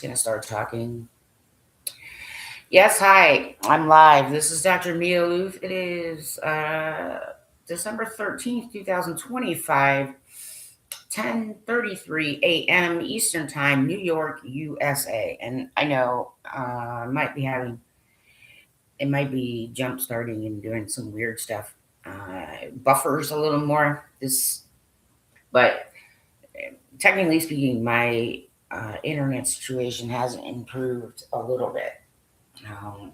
Gonna start talking. Yes, hi. I'm live. This is Dr. Lueth. It is December 13th, 2025, 10:33 a.m. Eastern Time, New York, USA. And I know it might be jump starting and doing some weird stuff. Buffers a little more. But technically speaking, my internet situation has improved a little bit. Um,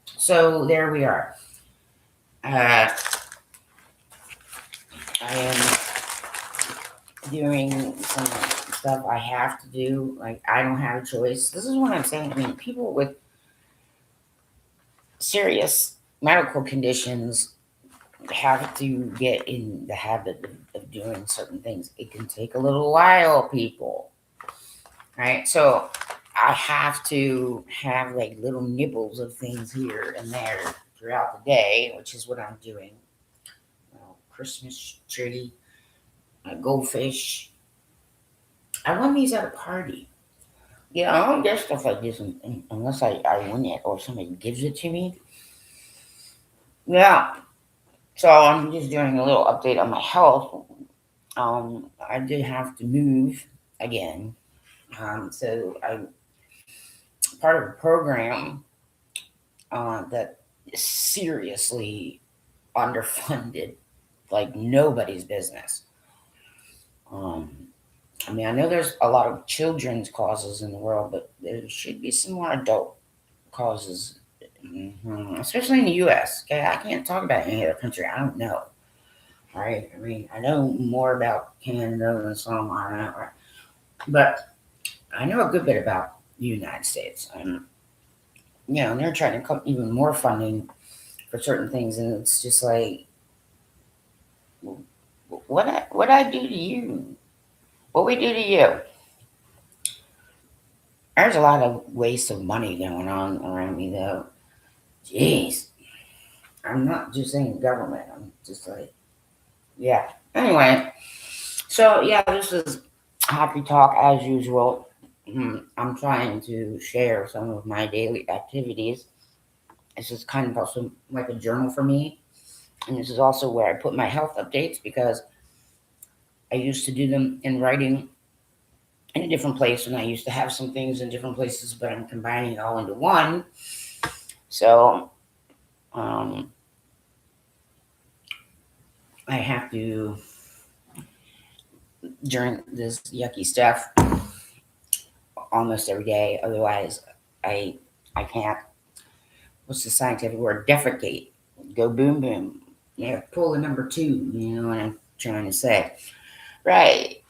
so there we are. Uh, I am doing some stuff I have to do. Like, I don't have a choice. This is what I'm saying. I mean, people with serious medical conditions have to get in the habit of doing certain things. It can take a little while, people. Right? So I have to have like little nibbles of things here and there throughout the day, which is what I'm doing. Christmas tree, goldfish. I won these at a party. Yeah, I don't get stuff like this unless I win it or somebody gives it to me. Yeah, so I'm just doing a little update on my health. I did have to move again. So I'm part of a program that is seriously underfunded, like nobody's business. Um, I mean, I know there's a lot of children's causes in the world, but there should be some more adult causes, especially in the U.S. Okay, I can't talk about any other country. I don't know. All right, I mean, I know more about Canada than some. I don't know, right? But I know a good bit about the United States. And they're trying to come even more funding for certain things, and it's just like, what I do to you? What we do to you? There's a lot of waste of money going on around me, though. Jeez, I'm not just saying government. I'm just like, yeah. Anyway, so yeah, this is happy talk as usual. I'm trying to share some of my daily activities. This is kind of also like a journal for me, and this is also where I put my health updates because I used to do them in writing in a different place, and I used to have some things in different places, but I'm combining it all into one. So um, I have to drink this yucky stuff almost every day. Otherwise, I I can't. What's the scientific word? Defecate. Go boom boom. Yeah, pull the number two. You know what I'm trying to say? Right.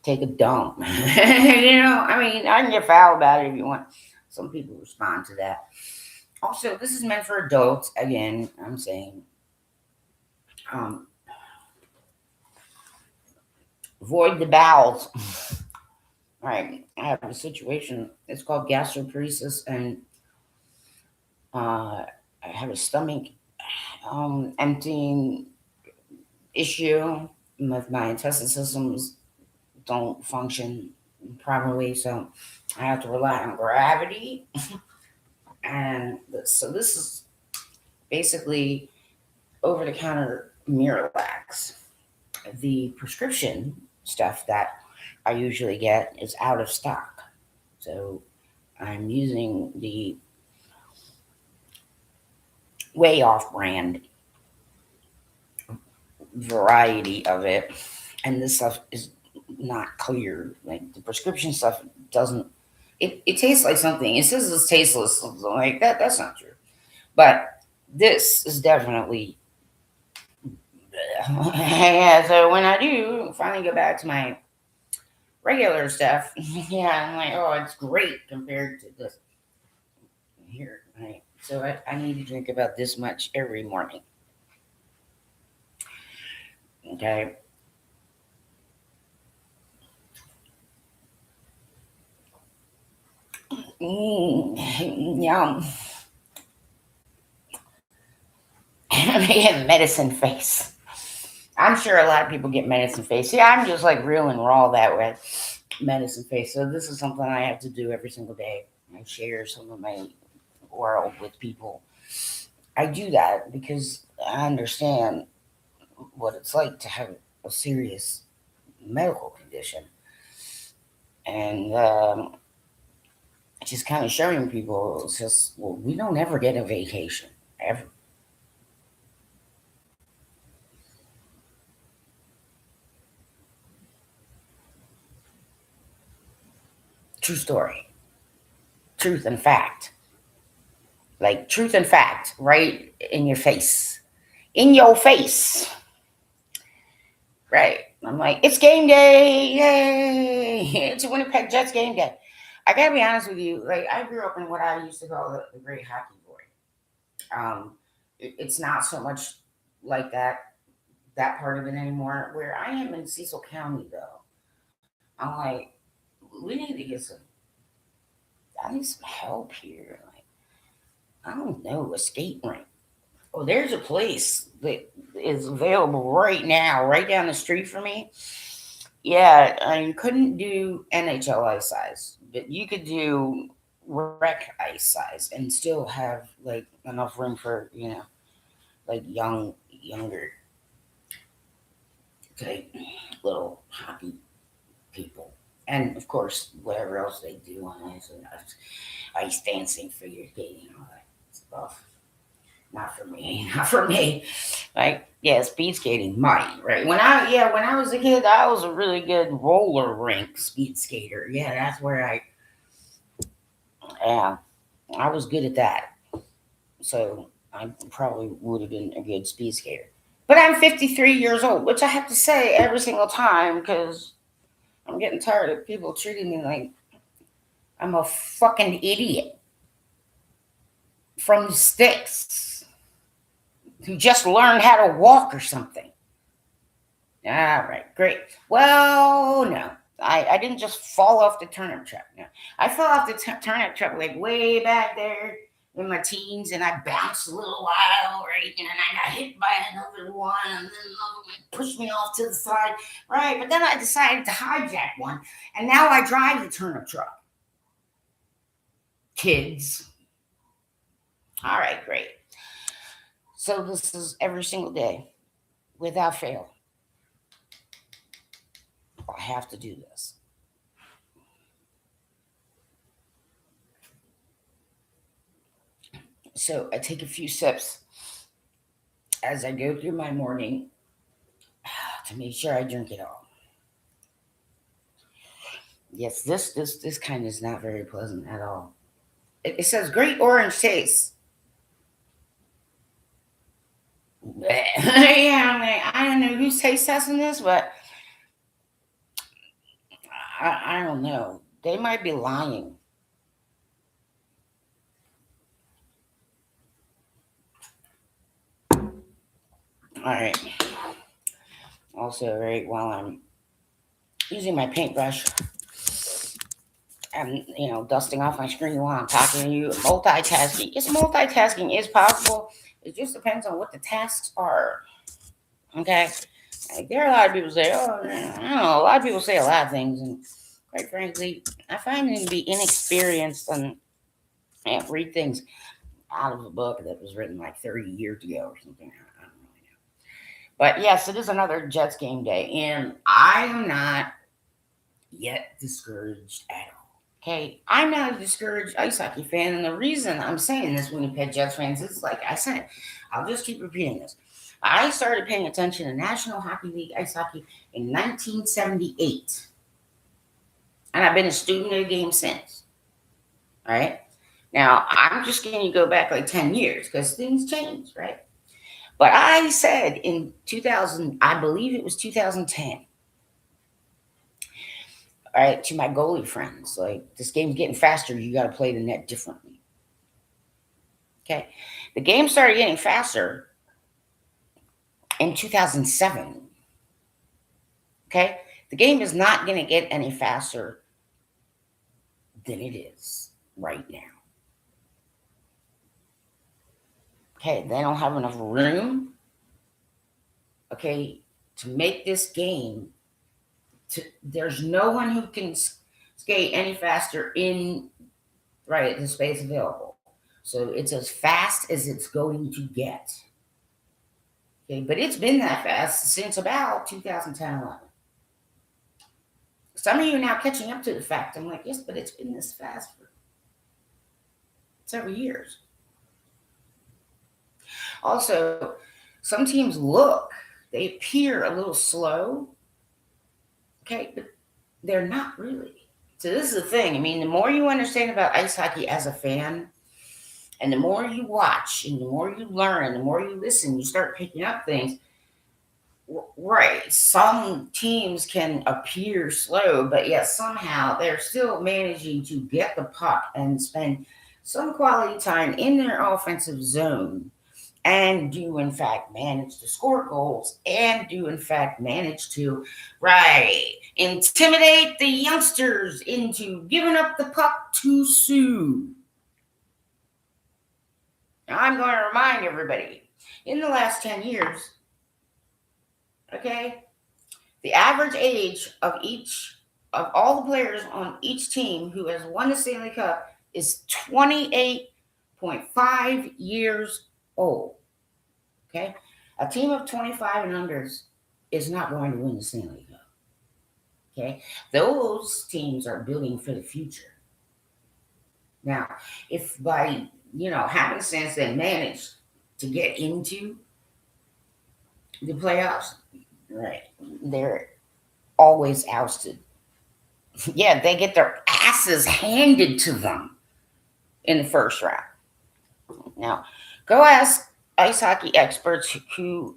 Take a dump. I mean, I can get foul about it if you want. Some people respond to that. Also, this is meant for adults. Again, I'm saying, um, avoid the bowels. Right. I have a situation. It's called gastroparesis, and I have a stomach emptying issue. With my intestinal systems don't function properly, so I have to rely on gravity. And so this is basically over the counter Miralax. The prescription stuff that I usually get is out of stock. So I'm using the way off brand variety of it. And this stuff is not clear. Like the prescription stuff doesn't it tastes like something. It says it's tasteless. Like that's not true. But this is definitely yeah, so when I do finally go back to my regular stuff, yeah, I'm like, oh, it's great compared to this here, right? So I need to drink about this much every morning. Okay. Yum. I get medicine face. I'm sure a lot of people get medicine face. Yeah, I'm just like real and raw that way. medicine face. So this is something I have to do every single day. I share some of my world with people. I do that because I understand what it's like to have a serious medical condition. And just kind of showing people, it's just, well, we don't ever get a vacation, ever. True story. Truth and fact. Like truth and fact, right in your face. In your face. Right. I'm like, it's game day. Yay. It's a Winnipeg Jets game day. I gotta be honest with you. Like, I grew up in what I used to call the great hockey boy. It's not so much like that part of it anymore. Where I am in Cecil County, though, I'm like, we need to get some. I need some help here. Like, I don't know, a skate rink. Oh, there's a place that is available right now, right down the street from me. Yeah, you couldn't do NHL ice size, but you could do rec ice size and still have like enough room for like younger type little hockey people, and of course whatever else they do on ice and ice dancing, figure skating, all that stuff. Not for me. Not for me. Like, yeah, speed skating might, right? When I was a kid, I was a really good roller rink speed skater. Yeah, that's where yeah, I was good at that. So I probably would have been a good speed skater. But I'm 53 years old, which I have to say every single time because I'm getting tired of people treating me like I'm a fucking idiot from the sticks who just learned how to walk or something. All right, great. Well, no, I didn't just fall off the turnip truck. No, I fell off the turnip truck like way back there in my teens, and I bounced a little while, right, and then I got hit by another one, and then another one pushed me off to the side, right. But then I decided to hijack one, and now I drive the turnip truck. Kids. All right, great. So this is every single day, without fail. I have to do this. So I take a few sips as I go through my morning to make sure I drink it all. Yes, this kind is not very pleasant at all. It says great orange taste. Yeah, I'm like, I don't know who's taste testing this, but I don't know. They might be lying. All right. Also, right while I'm using my paintbrush, I'm dusting off my screen while I'm talking to you. Multitasking. Yes, multitasking is possible. It just depends on what the tasks are. Okay. Like, there are a lot of people say, oh, I don't know. A lot of people say a lot of things, and quite frankly, I find them to be inexperienced and read things out of a book that was written like 30 years ago or something. I don't really know. But yes, it is another Jets game day, and I am not yet discouraged at all. Okay, I'm not a discouraged ice hockey fan, and the reason I'm saying this, Winnipeg Jets fans, is like I said, I'll just keep repeating this. I started paying attention to National Hockey League ice hockey in 1978, and I've been a student of the game since. All right, now I'm just going to go back like 10 years because things change, right? But I said in 2000, I believe it was 2010, all right, to my goalie friends, like, this game's getting faster. You got to play the net differently. Okay. The game started getting faster in 2007. Okay. The game is not going to get any faster than it is right now. Okay. They don't have enough room, okay, to make this game there's no one who can skate any faster in the space available. So it's as fast as it's going to get. Okay, but it's been that fast since about 2010-11. Some of you are now catching up to the fact. I'm like, yes, but it's been this fast for several years. Also, some teams they appear a little slow. Okay, but they're not really. So this is the thing. I mean, the more you understand about ice hockey as a fan, and the more you watch, and the more you learn, the more you listen, you start picking up things. Right. Some teams can appear slow, but yet somehow they're still managing to get the puck and spend some quality time in their offensive zone, and do in fact manage to score goals, and do in fact manage to intimidate the youngsters into giving up the puck too soon. Now I'm going to remind everybody, in the last 10 years, okay, the average age of all the players on each team who has won the Stanley Cup is 28.5 years old. Okay? A team of 25 and unders is not going to win the Stanley Cup. Okay? Those teams are building for the future. Now, if by, happenstance they manage to get into the playoffs, they're always ousted. Yeah, they get their asses handed to them in the first round. Now, go ask ice hockey experts who,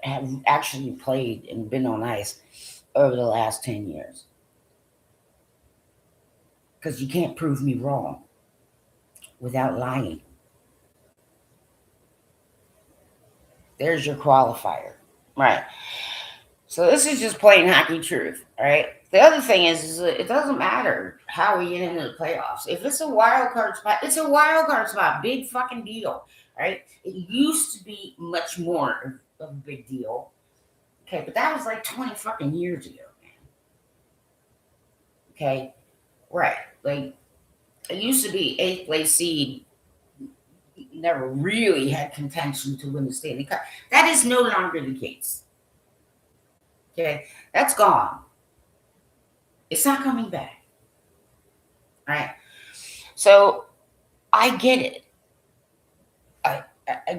have actually played and been on ice over the last 10 years. Because you can't prove me wrong without lying. There's your qualifier. Right. So this is just plain hockey truth, right? The other thing is it doesn't matter how we get into the playoffs. If it's a wild card spot, it's a wild card spot. Big fucking deal, right? It used to be much more of a big deal. Okay, but that was like 20 fucking years ago, man. Okay? Right. Like, it used to be 8th place seed never really had contention to win the Stanley Cup. That is no longer the case. Okay? That's gone. It's not coming back. All right? So, I get it. I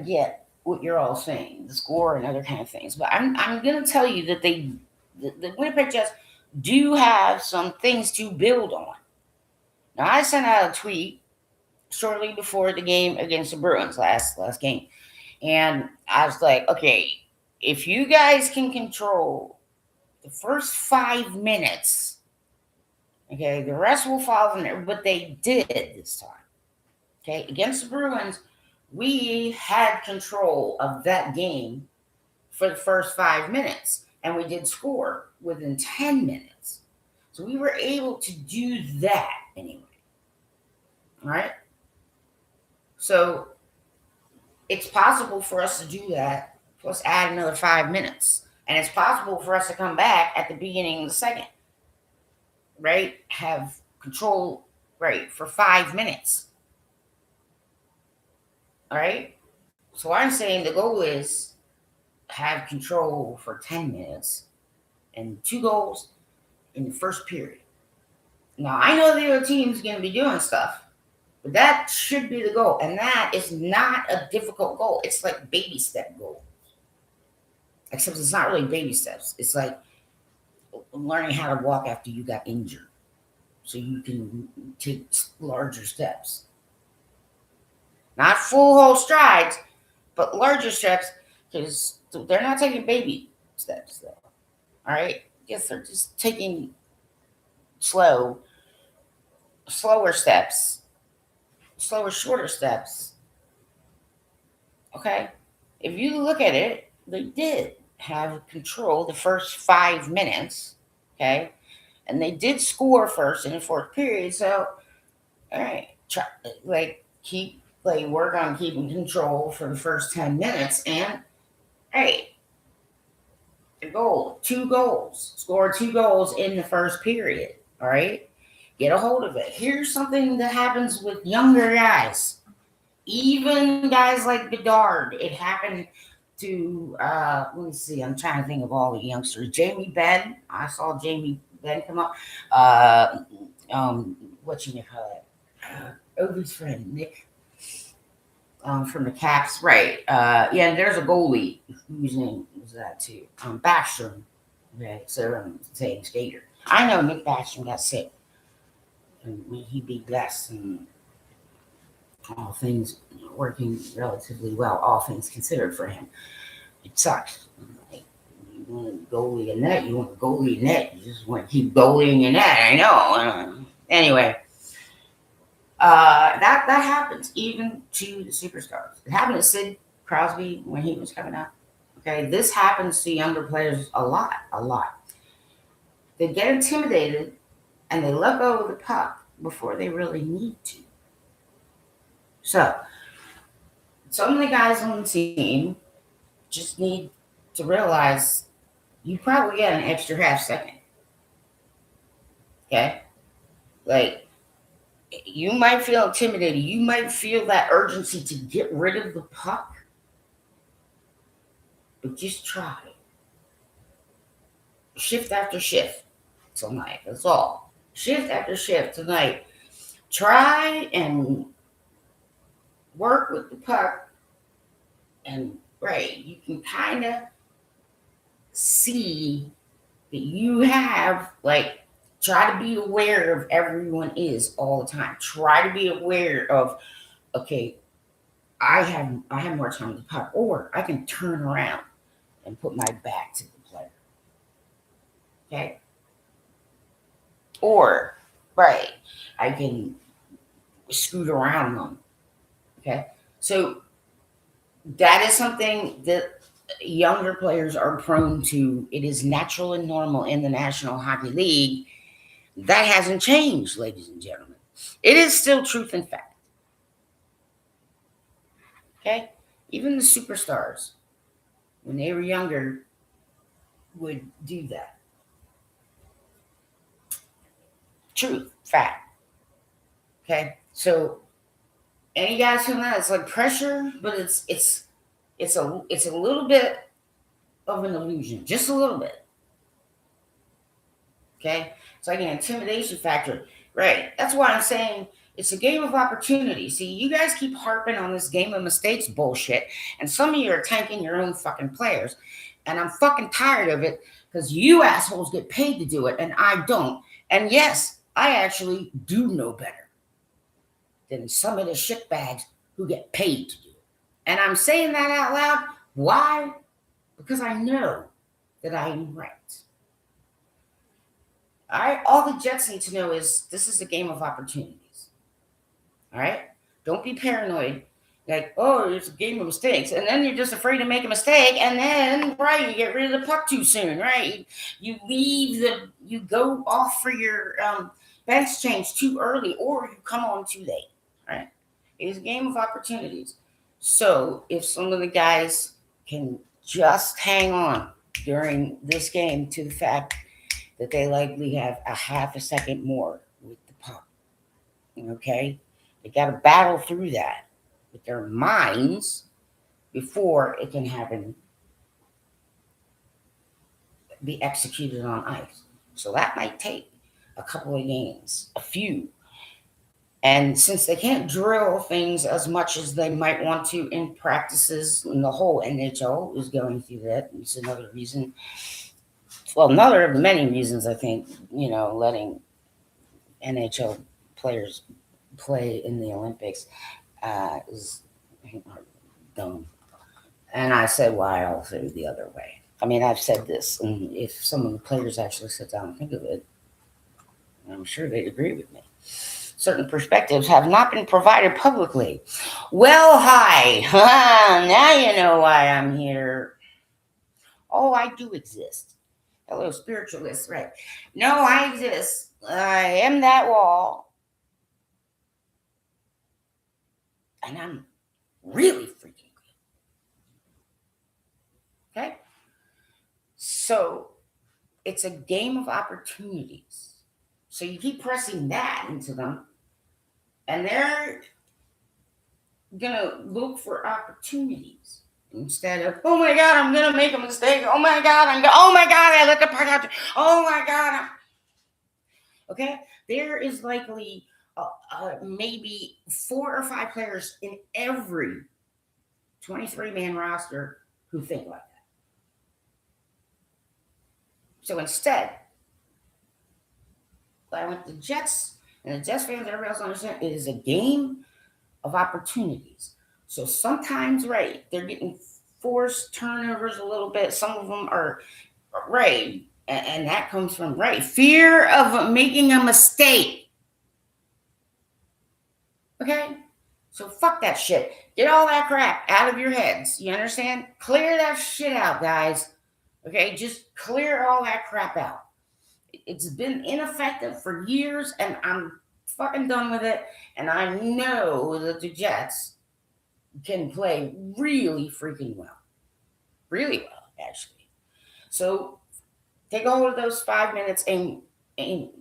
get what you're all saying, the score and other kind of things. But I'm going to tell you that the Winnipeg Jets do have some things to build on. Now, I sent out a tweet shortly before the game against the Bruins, last game. And I was like, okay, if you guys can control the first 5 minutes, okay, the rest will follow from there. But they did this time. Okay, against the Bruins, we had control of that game for the first 5 minutes, and we did score within 10 minutes. So we were able to do that anyway. All right? So it's possible for us to do that, plus add another 5 minutes. And it's possible for us to come back at the beginning of the second, right? Have control, for 5 minutes. All right? So I'm saying the goal is have control for 10 minutes and 2 goals in the first period. Now, I know the other team's going to be doing stuff, but that should be the goal. And that is not a difficult goal. It's like baby step goal. Except it's not really baby steps. It's like learning how to walk after you got injured, so you can take larger steps. Not full whole strides, but larger steps, because they're not taking baby steps, though. All right? Yes, they're just taking slower steps, shorter steps. Okay? If you look at it, they did have control the first 5 minutes, okay? And they did score first in the fourth period, so, all right, work on keeping control for the first 10 minutes, and, hey, a goal, 2 goals, scored 2 goals in the first period. All right, get a hold of it. Here's something that happens with younger guys, even guys like Bedard. It happened to let me see. I'm trying to think of all the youngsters. Jamie Benn. I saw Jamie Benn come up. Uh, what you call it? Ovi's friend Nick from the Caps, right? Yeah, and there's a goalie whose name was that too. Backstrom. Okay, so saying skater. I know Nick Backstrom got sick, and he be blessed and all things working relatively well, all things considered for him. It sucks. Like, you want a goalie in net, you want a goalie in net. You just want to keep goalieing in net. I know. Anyway, that happens even to the superstars. It happened to Sid Crosby when he was coming up. Okay, this happens to younger players a lot, a lot. They get intimidated and they let go of the puck before they really need to. So, some of the guys on the team just need to realize you probably get an extra half second. Okay? Like, you might feel intimidated. You might feel that urgency to get rid of the puck. But just try. Shift after shift tonight. That's all. Shift after shift tonight. Try and work with the puck. And, right, you can kind of see that you have, like, try to be aware of everyone is all the time. Try to be aware of, okay, I have more time with the puck, or I can turn around and put my back to the player. Okay? Or, right, I can scoot around them. Okay? So that is something that younger players are prone to. It is natural and normal in the National Hockey League. That hasn't changed, ladies and gentlemen. It is still truth and fact. Okay? Even the superstars, when they were younger, would do that. Truth, fact. Okay? So any guys from that, it's like pressure, but it's a little bit of an illusion. Just a little bit. Okay? It's like an intimidation factor. Right. That's why I'm saying it's a game of opportunity. See, you guys keep harping on this game of mistakes bullshit, and some of you are tanking your own fucking players. And I'm fucking tired of it because you assholes get paid to do it, and I don't. And yes, I actually do know better than some of the shitbags who get paid to do it. And I'm saying that out loud. Why? Because I know that I am right. All right? All the Jets need to know is this is a game of opportunities. All right? Don't be paranoid. Like, oh, it's a game of mistakes. And then you're just afraid to make a mistake. And then, right, you get rid of the puck too soon, right? You go off for your bench change too early, or you come on too late, right? It's a game of opportunities. So if some of the guys can just hang on during this game to the fact that they likely have a half a second more with the puck, okay? They got to battle through that with their minds before it can happen, be executed on ice. So that might take a couple of games, a few. And since they can't drill things as much as they might want to in practices, and the whole NHL is going through that, it's another reason. Well, another of the many reasons I think, letting NHL players play in the Olympics is dumb. And I said why also the other way. I mean, I've said this, and if some of the players actually sit down and think of it, I'm sure they'd agree with me. Certain perspectives have not been provided publicly. Well, hi. Now you know why I'm here. Oh, I do exist. Hello, spiritualists, right? No, I exist. I am that wall. And I'm really freaking good. Okay? So it's a game of opportunities. So you keep pressing that into them, and they're gonna look for opportunities instead of, oh my God, I'm gonna make a mistake. Oh my God, oh my God, I let the puck out. Oh my God. Okay, there is likely maybe 4 or 5 players in every 23-man roster who think like that. So instead, I want the Jets and the Jets fans, everybody else understand, it is a game of opportunities. So sometimes, right, they're getting forced turnovers a little bit. Some of them are, right, and that comes from, right, fear of making a mistake. Okay? So fuck that shit. Get all that crap out of your heads. You understand? Clear that shit out, guys. Okay? Just clear all that crap out. It's been ineffective for years, and I'm fucking done with it. And I know that the Jets can play really freaking well. Really well, actually. So take a hold of those 5 minutes and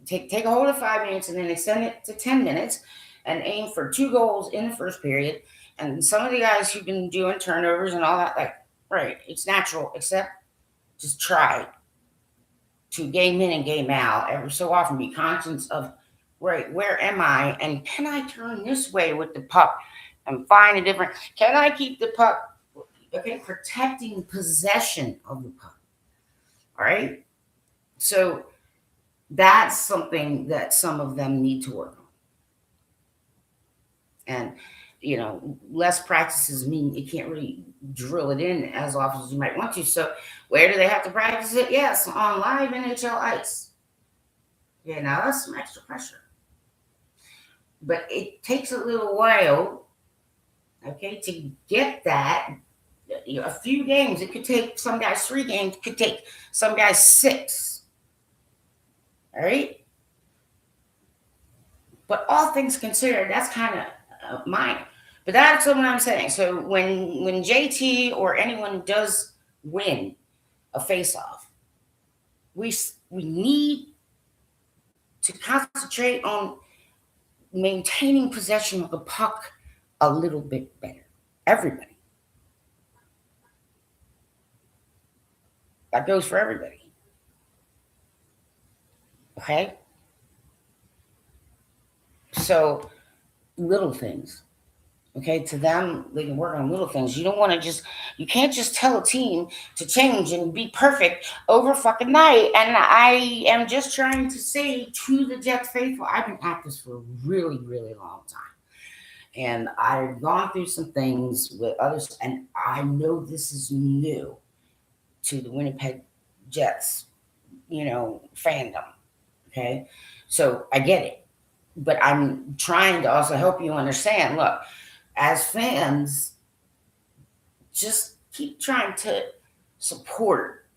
take a hold of 5 minutes and then extend it to 10 minutes and aim for 2 goals in the first period. And some of the guys who've been doing turnovers and all that, like, right, it's natural, except just try to game in and game out every so often. Be conscious of, right, where am I? And can I turn this way with the puck and find a different, can I keep the puck, okay, protecting possession of the puck. All right. So that's something that some of them need to work on. And, less practices mean you can't really drill it in as often as you might want to. So where do they have to practice it? Yes, on live NHL ice. Yeah, now that's some extra pressure. But it takes a little while, okay, to get that. A few games. It could take some guys 3 games. It could take some guys 6. All right? But all things considered, that's kind of minor. But that's what I'm saying. So when JT or anyone does win a face-off, we need to concentrate on maintaining possession of the puck a little bit better. Everybody. That goes for everybody. Okay? So, little things. Okay, to them, they can work on little things. You can't just tell a team to change and be perfect over fucking night. And I am just trying to say to the Jets faithful, I've been at this for a really, really long time. And I've gone through some things with others, and I know this is new to the Winnipeg Jets, fandom. Okay, so I get it. But I'm trying to also help you understand, look, as fans, just keep trying to support,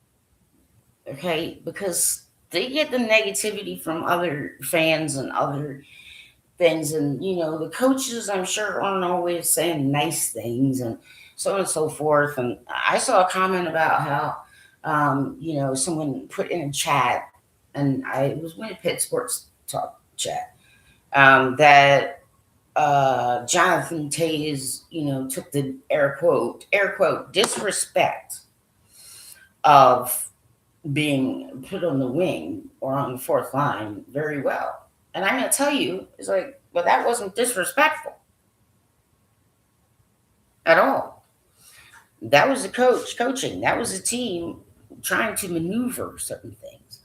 okay? Because they get the negativity from other fans and other things. And, the coaches, I'm sure, aren't always saying nice things and so on and so forth. And I saw a comment about how, someone put in a chat, and it was Winnipeg Sports Talk chat, that Jonathan Toews, took the air quote, disrespect of being put on the wing or on the 4th line very well. And I'm going to tell you, it's like, well, that wasn't disrespectful at all. That was the coach coaching. That was the team trying to maneuver certain things.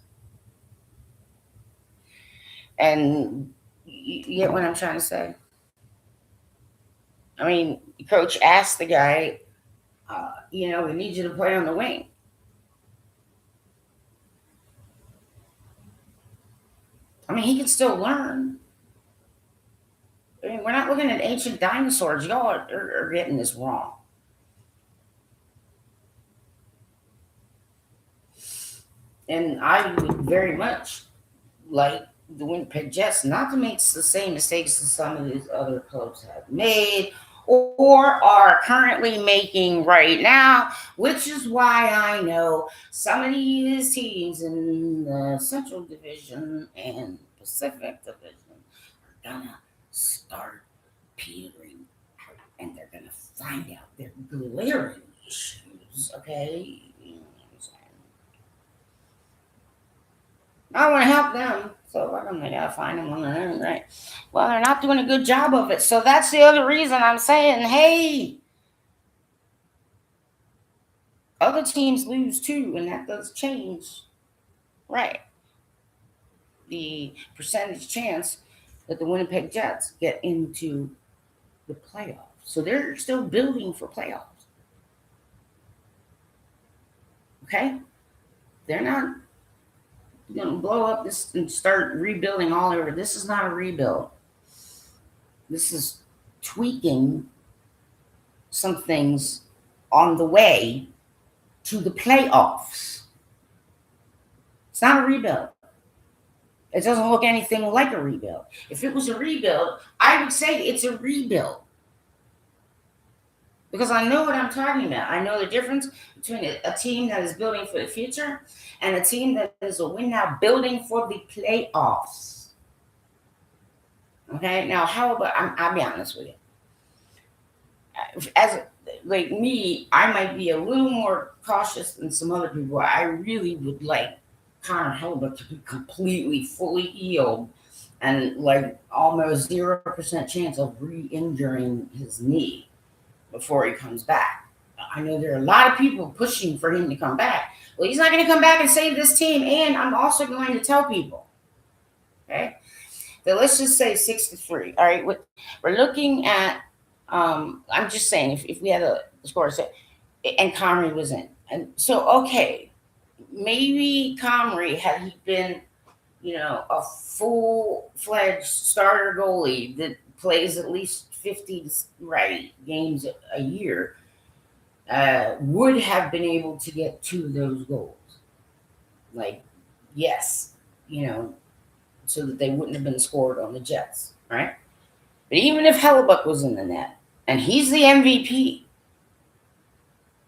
And you get what I'm trying to say? I mean, coach asked the guy, we need you to play on the wing. I mean, he can still learn. I mean, we're not looking at ancient dinosaurs. Y'all are getting this wrong. And I would very much like the Winnipeg Jets not to make the same mistakes that some of these other clubs have made, or are currently making right now, which is why I know some of these teams in the Central Division and Pacific Division are gonna start petering out, and they're gonna find out their glaring issues. Okay, you know what I'm saying? I want to help them, so why don't I gotta find them on their own, right? Well, they're not doing a good job of it, so that's the other reason I'm saying, hey, other teams lose too, and that does change, right? The percentage chance that the Winnipeg Jets get into the playoffs. So they're still building for playoffs. Okay? They're not going to blow up this and start rebuilding all over. This is not a rebuild. This is tweaking some things on the way to the playoffs. It's not a rebuild. It doesn't look anything like a rebuild. If it was a rebuild, I would say it's a rebuild. Because I know what I'm talking about. I know the difference between a team that is building for the future and a team that is a win now building for the playoffs. Okay, now how about, I'll be honest with you. As like me, I might be a little more cautious than some other people. I really would like Connor Hellebuck to be completely, fully healed and like almost 0% chance of re-injuring his knee before he comes back. I know there are a lot of people pushing for him to come back. Well, he's not going to come back and save this team. And I'm also going to tell people, okay, that let's just say 6-3. All right, we're looking at. I'm just saying if we had a score set and Comrie was in, and so okay, maybe Comrie had he been, a full-fledged starter goalie that plays at least 50 games a year, would have been able to get 2 of those goals. Like, yes, so that they wouldn't have been scored on the Jets, right? But even if Hellebuck was in the net, and he's the MVP,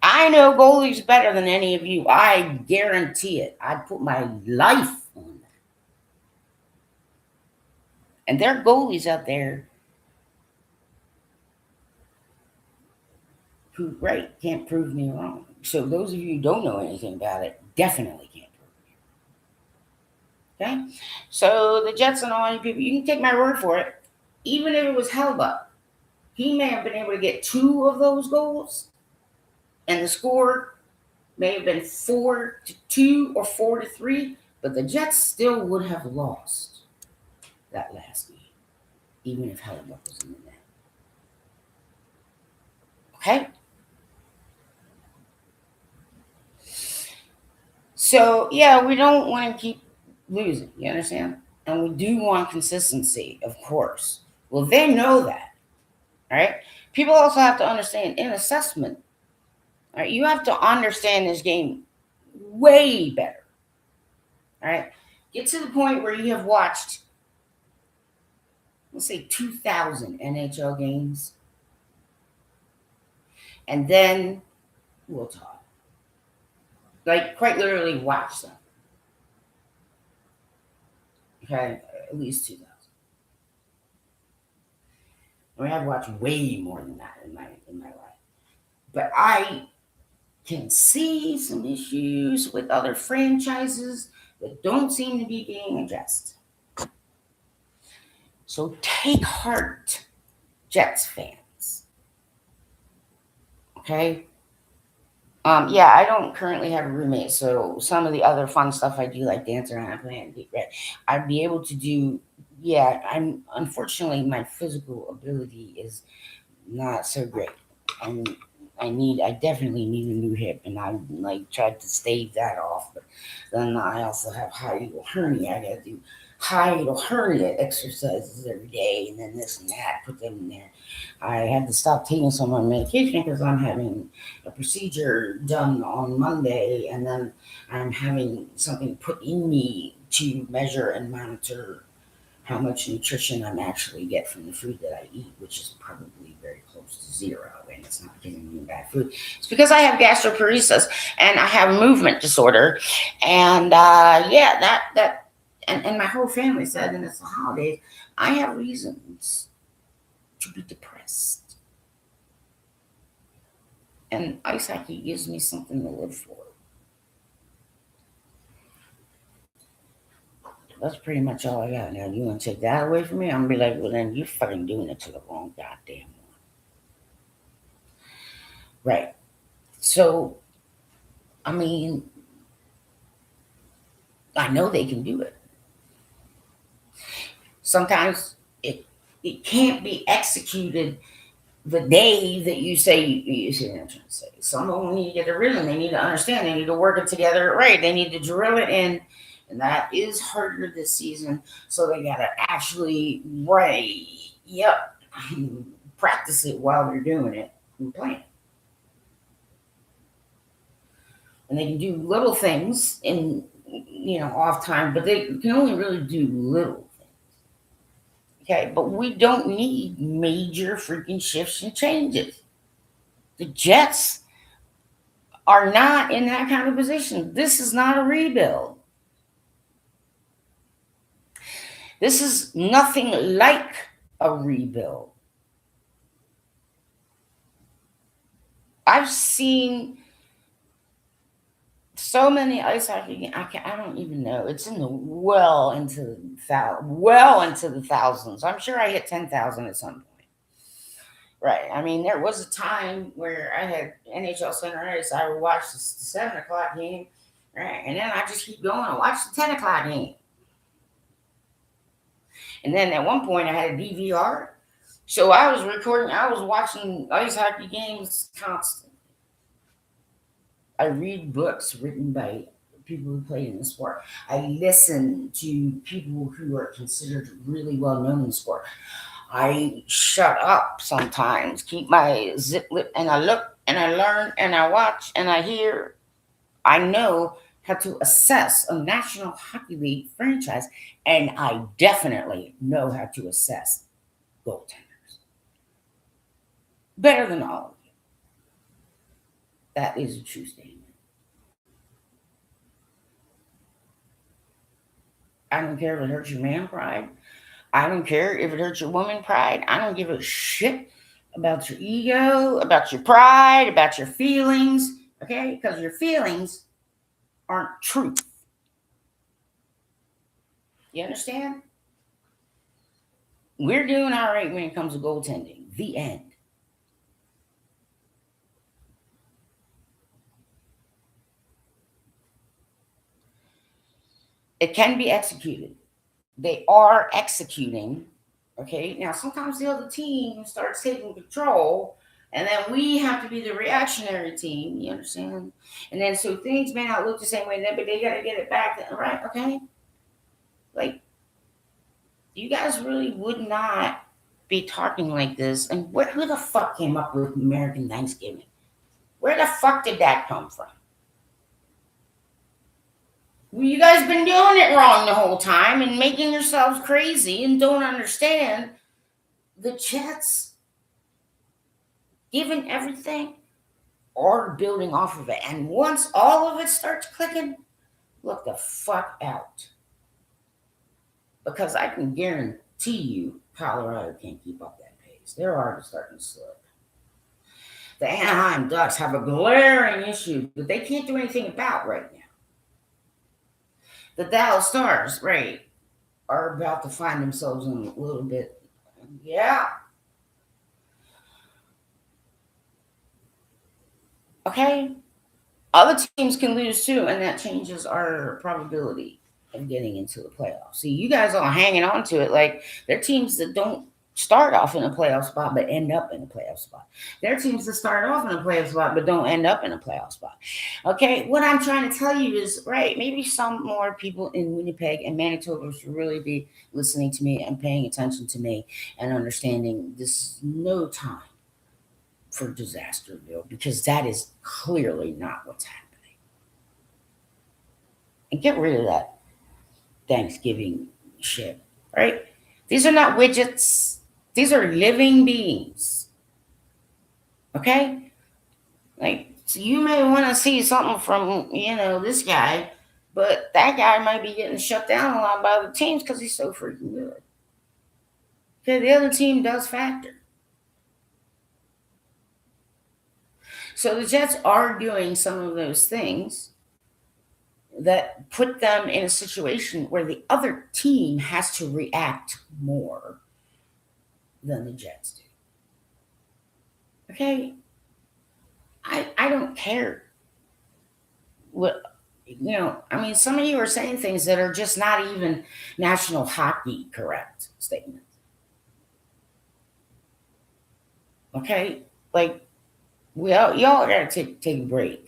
I know goalies better than any of you. I guarantee it. I'd put my life on that. And there are goalies out there who, can't prove me wrong. So those of you who don't know anything about it, definitely can't prove me. Okay? So the Jets and all you people, you can take my word for it. Even if it was Hellebuck, he may have been able to get 2 of those goals, and the score may have been 4-2 or 4-3, but the Jets still would have lost that last game, even if Hellebuck was in the net. Okay? So, yeah, we don't want to keep losing, you understand? And we do want consistency, of course. Well, they know that, right? People also have to understand in assessment, right? You have to understand this game way better, right? Get to the point where you have watched, let's say, 2,000 NHL games, and then we'll talk. Like, quite literally watch them. Okay? At least 2,000. I mean, I've watched way more than that in my life. But I can see some issues with other franchises that don't seem to be being addressed. So take heart, Jets fans. Okay? Yeah, I don't currently have a roommate, so some of the other fun stuff I do, like dance around and play and get ready, I'd be able to do. Yeah, unfortunately my physical ability is not so great. I definitely need a new hip, and I tried to stave that off, but then I also have hiatal hernia. I got to do hiatal hernia exercises every day, and then this and that, put them in there. I had to stop taking some of my medication because I'm having a procedure done on Monday, and then I'm having something put in me to measure and monitor how much nutrition I'm actually get from the food that I eat, which is probably very close to zero, and it's not giving me bad food. It's because I have gastroparesis and I have movement disorder, and yeah, and my whole family said, and it's the holidays, I have reasons to be depressed, and ice hockey gives me something to live for. That's pretty much all I got. Now, you want to take that away from me? I'm gonna be like, well, then you fucking doing it to the wrong goddamn one. Right. So, I mean, I know they can do it. Sometimes it can't be executed the day that you say you see what I'm trying to say. Some of them need to get a rhythm. They need to understand. They need to work it together right. They need to drill it in, and that is harder this season. So they gotta actually yep, practice it while they're doing it and playing. And they can do little things in off time, but they can only really do little things. Okay, but we don't need major freaking shifts and changes. The Jets are not in that kind of position. This is not a rebuild. This is nothing like a rebuild. I've seen so many ice hockey games. I don't even know. It's in the well into the thousands. I'm sure I hit 10,000 at some point. Right. I mean, there was a time where I had NHL Center Ice. I would watch the 7 o'clock game, right, and then I just keep going and watch the 10 o'clock game. And then at one point, I had a DVR, so I was recording. I was watching ice hockey games constantly. I read books written by people who play in the sport. I listen to people who are considered really well known in the sport. I shut up sometimes, keep my zip lip, and I look and I learn and I watch and I hear. I know how to assess a National Hockey League franchise, and I definitely know how to assess goaltenders better than all of you. That is a true statement. I don't care if it hurts your man pride. I don't care if it hurts your woman pride. I don't give a shit about your ego, about your pride, about your feelings, okay? Because your feelings aren't truth. You understand? We're doing all right when it comes to goaltending. The end. It can be executed. They are executing. Okay. Now, sometimes the other team starts taking control, and then we have to be the reactionary team. You understand? And then so things may not look the same way, but they got to get it back. Right. Okay. Like, you guys really would not be talking like this. And who the fuck came up with American Thanksgiving? Where the fuck did that come from? Well, you guys been doing it wrong the whole time and making yourselves crazy and don't understand the Jets, given everything, are building off of it. And once all of it starts clicking, look the fuck out. Because I can guarantee you Colorado can't keep up that pace. They're already starting to slip. The Anaheim Ducks have a glaring issue that they can't do anything about right now. The Dallas Stars, right, are about to find themselves in a little bit. Yeah. Okay. Other teams can lose too, and that changes our probability of getting into the playoffs. See, you guys are hanging on to it like they're teams that don't start off in a playoff spot but end up in a playoff spot. There are teams that start off in a playoff spot but don't end up in a playoff spot. Okay, what I'm trying to tell you is, right, maybe some more people in Winnipeg and Manitoba should really be listening to me and paying attention to me and understanding this is no time for Disasterville, because that is clearly not what's happening. And get rid of that Thanksgiving shit, right? These are not widgets. These are living beings. Okay? Like, so you may want to see something from, this guy, but that guy might be getting shut down a lot by other teams because he's so freaking good. Okay, the other team does factor. So the Jets are doing some of those things that put them in a situation where the other team has to react more than the Jets do. Okay? I don't care what, some of you are saying things that are just not even national hockey correct statements. Okay? Like, y'all gotta take a break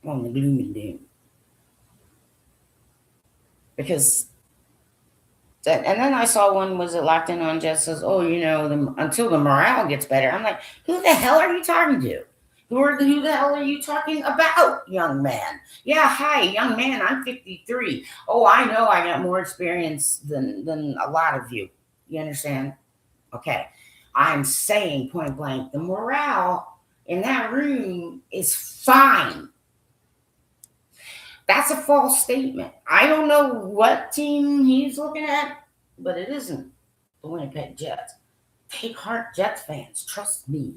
on the gloom and doom. Because and then I saw one, was it locked in on Jets, says, oh, until the morale gets better. I'm like, who the hell are you talking to? Who the hell are you talking about, young man? Yeah, hi, young man, I'm 53. Oh, I know I got more experience than a lot of you. You understand? Okay. I'm saying point blank, the morale in that room is fine. That's a false statement. I don't know what team he's looking at, but it isn't the Winnipeg Jets. Take heart, Jets fans. Trust me.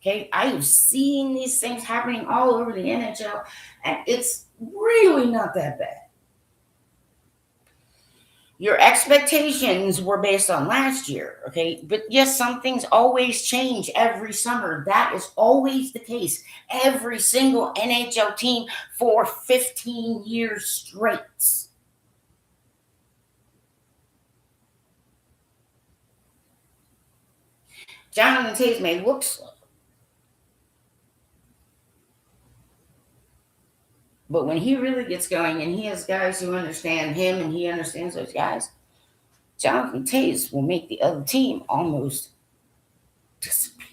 Okay, I have seen these things happening all over the NHL, and it's really not that bad. Your expectations were based on last year, okay? But yes, some things always change every summer. That is always the case. Every single NHL team for 15 years straight. Jonathan Toews may look slow, but when he really gets going and he has guys who understand him and he understands those guys, Jonathan Toews will make the other team almost disappear.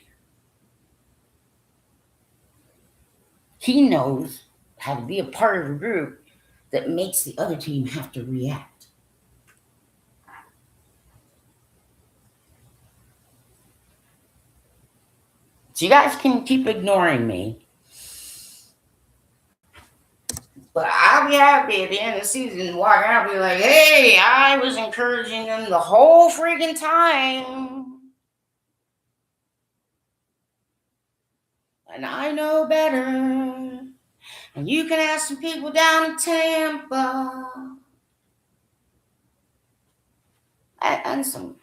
He knows how to be a part of a group that makes the other team have to react. So you guys can keep ignoring me, but I'll be happy at the end of the season. Walk out and be like, hey, I was encouraging them the whole freaking time. And I know better. And you can ask some people down in Tampa. And some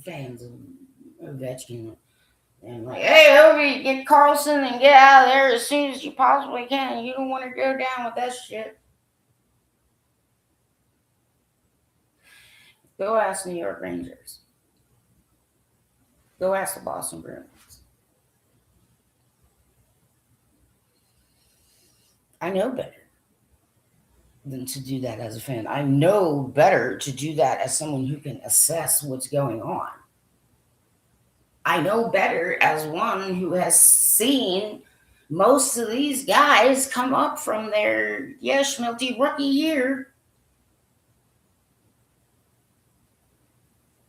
fans of Ovechkin. And like, hey, Ovi, get Carlson and get out of there as soon as you possibly can. You don't want to go down with that shit. Go ask New York Rangers. Go ask the Boston Bruins. I know better than to do that as a fan. I know better to do that as someone who can assess what's going on. I know better as one who has seen most of these guys come up from their, schmelty rookie year.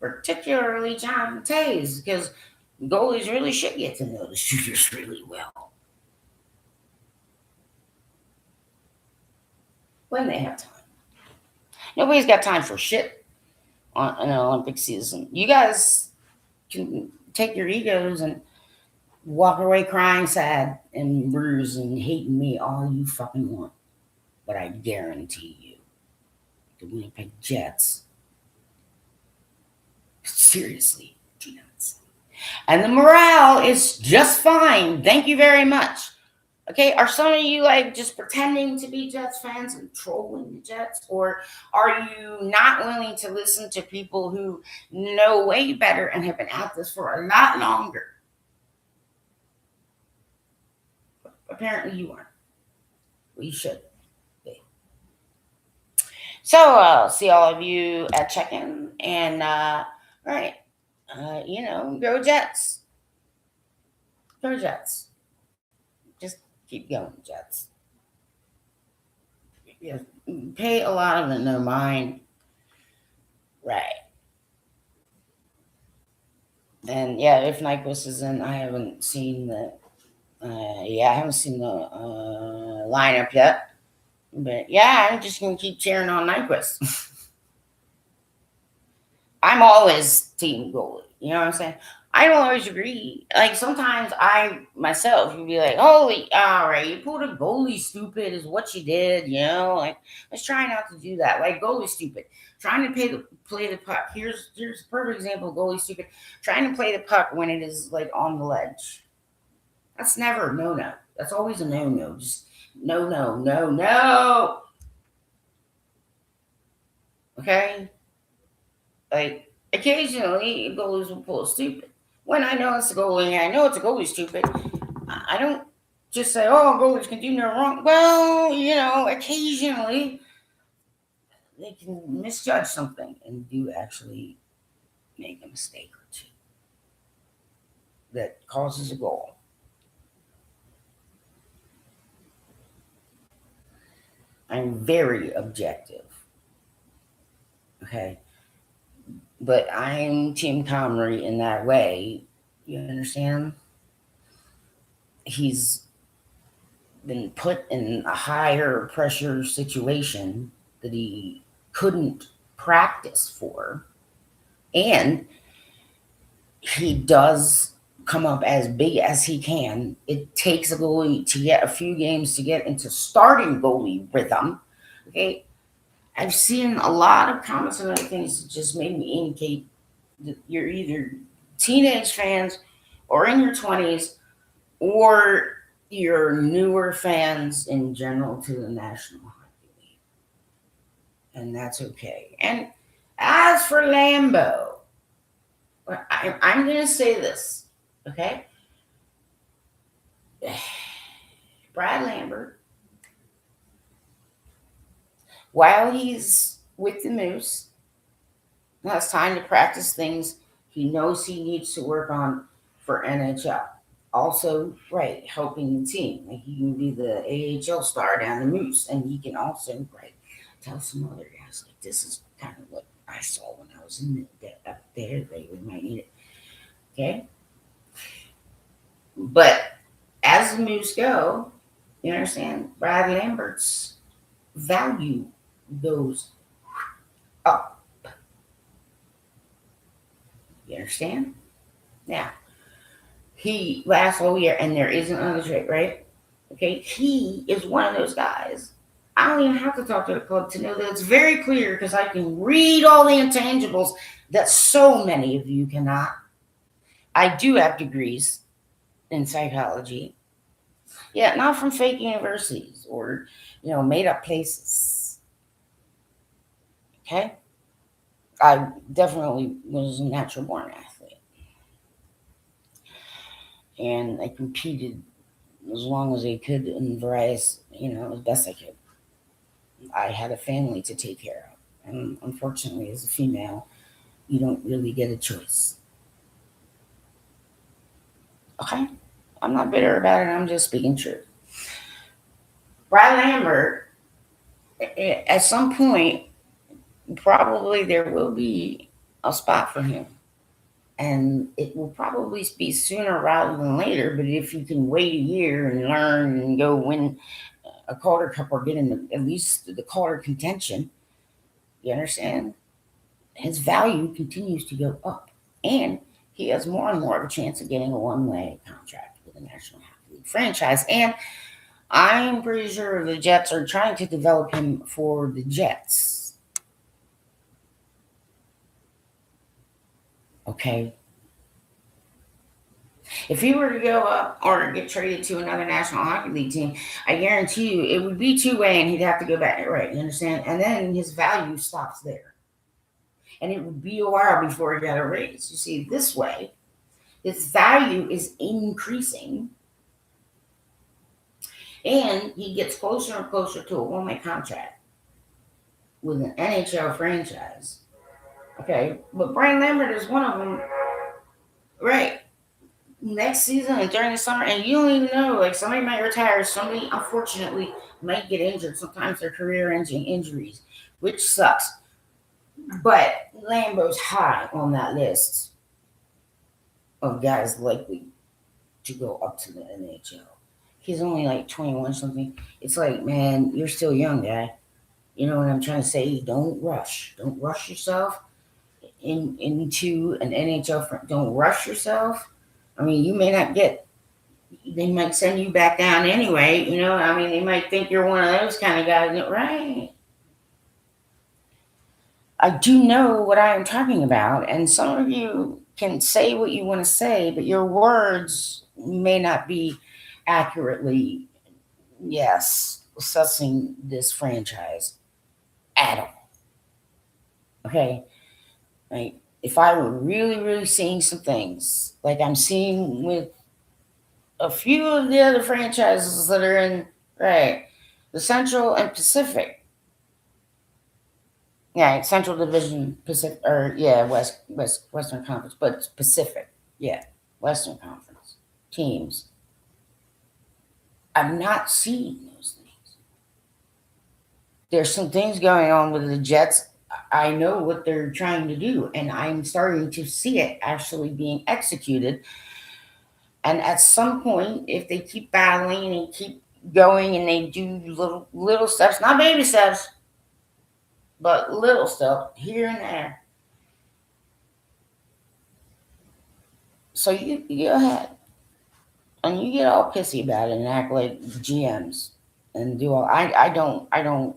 Particularly Jonathan Toews, because goalies really should get to know the shooters really well when they have time. Nobody's got time for shit on an Olympic season. You guys can take your egos and walk away crying sad and bruised and hating me all you fucking want. But I guarantee you, the Winnipeg Jets seriously do not. And the morale is just fine. Thank you very much. Okay, are some of you like just pretending to be Jets fans and trolling the Jets? Or are you not willing to listen to people who know way better and have been at this for a lot longer? Apparently you aren't. Well, you should be. So I'll see all of you at check-in. And, all right, go Jets. Go Jets. Just keep going, Jets. Yeah, pay a lot of it no mind. Right. And yeah, if Nyquist is in, I haven't seen the lineup yet. But yeah, I'm just gonna keep cheering on Nyquist. I'm always team goalie. You know what I'm saying? I don't always agree. Like sometimes I myself would be like, "Holy, all right, you pulled a goalie stupid is what you did." You know, like let's try not to do that. Like goalie stupid, trying to play the puck. Here's a perfect example of goalie stupid. Trying to play the puck when it is like on the ledge. That's never no. That's always a no. Just no. Okay, like occasionally goalies will pull stupid. When I know it's a goalie, I know it's a goalie stupid. I don't just say, "Oh, goalies can do no wrong." Well, occasionally they can misjudge something and do actually make a mistake or two that causes a goal. I'm very objective, okay, but I'm Team Comrie in that way. You understand? He's been put in a higher pressure situation that he couldn't practice for. And he does come up as big as he can. It takes a goalie to get a few games to get into starting goalie rhythm. Okay. I've seen a lot of comments and other things that just made me indicate that you're either teenage fans or in your 20s or your newer fans in general to the National Hockey League. And that's okay. And as for Lambeau, I'm going to say this, okay? Brad Lambert, while he's with the Moose, has time to practice things he knows he needs to work on for NHL. Also, right, helping the team. Like he can be the AHL star down the Moose, and he can also, right, tell some other guys, like, this is kind of what I saw when I was in up there. They might need it. Okay? But as the Moose go, you understand, Brad Lambert's value goes up. You understand? Now, he lasts all year, and there is another trade, right? Okay, he is one of those guys. I don't even have to talk to the club to know that it's very clear because I can read all the intangibles that so many of you cannot. I do have degrees in psychology. Yeah, not from fake universities or, made up places. Okay? I definitely was a natural born athlete. And I competed as long as I could in various, as best I could. I had a family to take care of. And unfortunately, as a female, you don't really get a choice. Okay? I'm not bitter about it. I'm just speaking truth. Brad Lambert, at some point, probably there will be a spot for him. And it will probably be sooner rather than later. But if you can wait a year and learn and go win a Calder Cup or get in at least the Calder contention, you understand? His value continues to go up. And he has more and more of a chance of getting a one-way contract with the National Hockey League franchise. And I'm pretty sure the Jets are trying to develop him for the Jets. Okay? If he were to go up or get traded to another National Hockey League team, I guarantee you it would be two-way and he'd have to go back. Right, you understand? And then his value stops there. And it would be a while before he got a raise. You see, this way, his value is increasing and he gets closer and closer to a one-way contract with an NHL franchise. Okay, but Brian Lambert is one of them. Right. Next season and during the summer, and you don't even know, like somebody might retire, somebody unfortunately might get injured. Sometimes they're career-ending injuries, which sucks. But Lambeau's high on that list. of guys likely to go up to the NHL. He's only like 21 something. It's like, man, you're still young, guy. You know what I'm trying to say? Don't rush. Don't rush yourself into an NHL. Don't rush yourself. I mean, you may not get. They might send you back down anyway. You know, I mean, they might think you're one of those kind of guys, right? I do know what I am talking about, and some of you can say what you want to say, but your words may not be accurately, yes, assessing this franchise at all. Okay? Like, if I were really, really seeing some things, like I'm seeing with a few of the other franchises that are in, right, the Central and Pacific, yeah, Central Division Pacific, or yeah, Western Conference, but it's Pacific, yeah, Western Conference teams. I'm not seeing those things. There's some things going on with the Jets. I know what they're trying to do, and I'm starting to see it actually being executed. And at some point, if they keep battling and keep going, and they do little steps, not baby steps, but little stuff here and there. So you go ahead and you get all pissy about it and act like GMs and do all. I don't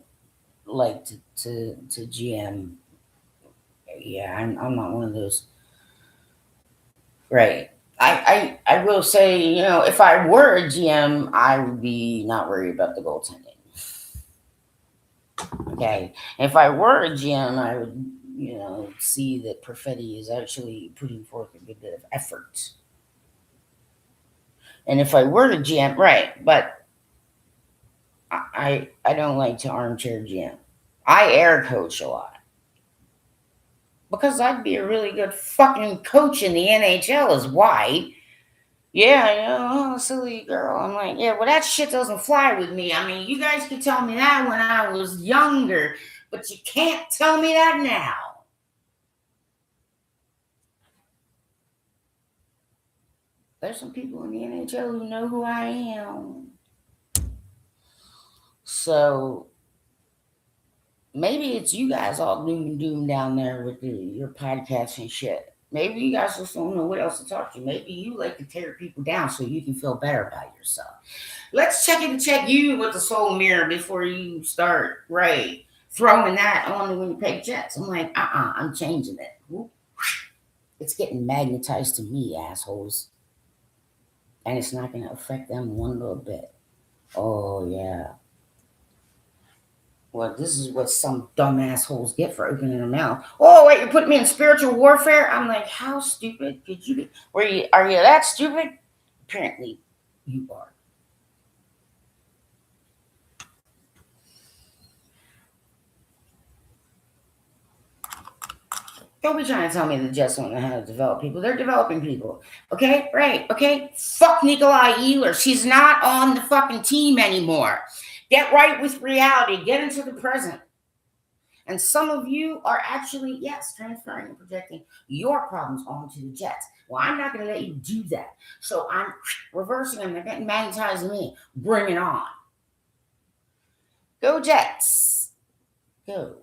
like to GM. Yeah, I'm not one of those. Right. I will say, you know, if I were a GM, I would be not worried about the goaltending. Okay. If I were a GM, I would, you know, see that Perfetti is actually putting forth a good bit of effort. And if I were to GM, right, but I don't like to armchair GM. I air coach a lot. Because I'd be a really good fucking coach in the NHL is why. Yeah, you know, oh, silly girl. I'm like, yeah, well, that shit doesn't fly with me. I mean, you guys could tell me that when I was younger, but you can't tell me that now. There's some people in the NHL who know who I am. So maybe it's you guys all doom and doom down there with your podcasts and shit. Maybe you guys just don't know what else to talk to. Maybe you like to tear people down so you can feel better about yourself. Let's check you with the soul mirror before you start, right, throwing that on the Winnipeg Jets. I'm like, I'm changing it. It's getting magnetized to me, assholes. And it's not going to affect them one little bit. Oh, yeah. Well, this is what some dumb assholes get for opening their mouth. Oh, wait, you're putting me in spiritual warfare? I'm like, how stupid could you be? Are you that stupid? Apparently, you are. Don't be trying to tell me the Jets don't know how to develop people. They're developing people. Okay, right, okay? Fuck Nikolai Ehlers. She's not on the fucking team anymore. Get right with reality. Get into the present. And some of you are actually, yes, transferring and projecting your problems onto the Jets. Well, I'm not going to let you do that. So I'm reversing them. They're getting magnetized to me. Bring it on. Go Jets. Go.